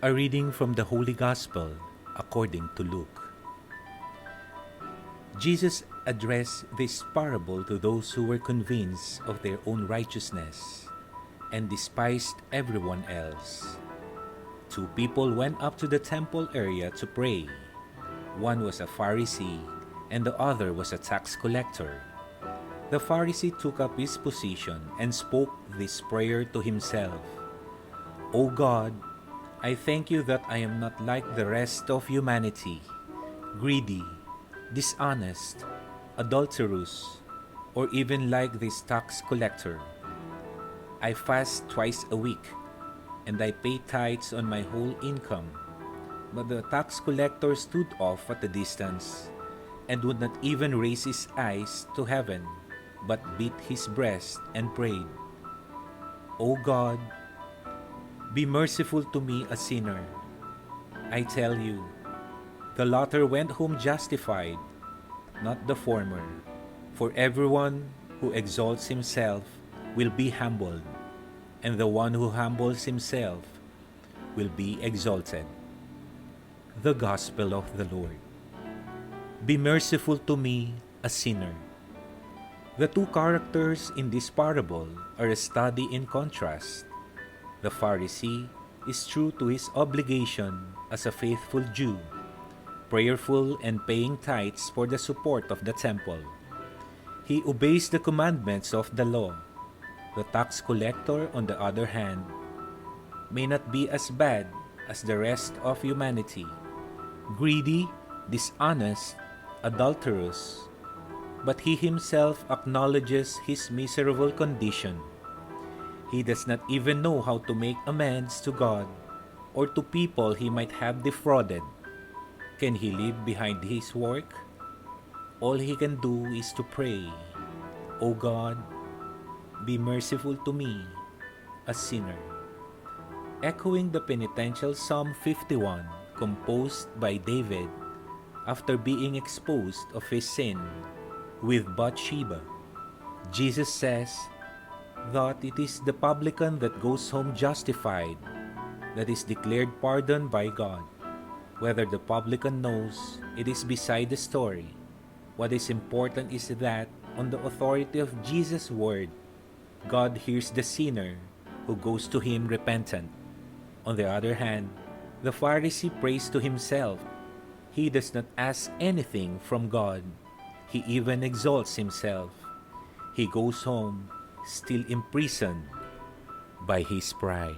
A reading from the Holy Gospel according to Luke. Jesus addressed this parable to those who were convinced of their own righteousness and despised everyone else. Two people went up to the temple area to pray. One was a Pharisee and the other was a tax collector. The Pharisee took up his position and spoke this prayer to himself. "O God, I thank you that I am not like the rest of humanity, greedy, dishonest, adulterous, or even like this tax collector. I fast twice a week, and I pay tithes on my whole income." But the tax collector stood off at a distance and would not even raise his eyes to heaven, but beat his breast and prayed, "O God, be merciful to me, a sinner." I tell you, the latter went home justified, not the former. For everyone who exalts himself will be humbled, and the one who humbles himself will be exalted. The Gospel of the Lord. Be merciful to me, a sinner. The two characters in this parable are a study in contrast. The Pharisee is true to his obligation as a faithful Jew, prayerful and paying tithes for the support of the temple. He obeys the commandments of the law. The tax collector, on the other hand, may not be as bad as the rest of humanity, greedy, dishonest, adulterous, but he himself acknowledges his miserable condition. He does not even know how to make amends to God or to people he might have defrauded. Can he leave behind his work? All he can do is to pray, "O God, be merciful to me, a sinner." Echoing the penitential Psalm 51 composed by David after being exposed of his sin with Bathsheba, Jesus says that it is the publican that goes home justified, that is declared pardoned by God. Whether the publican knows, it is beside the story. What is important is that, on the authority of Jesus' word, God hears the sinner who goes to him repentant. On the other hand, the Pharisee prays to himself. He does not ask anything from God. He even exalts himself. He goes home still imprisoned by his pride.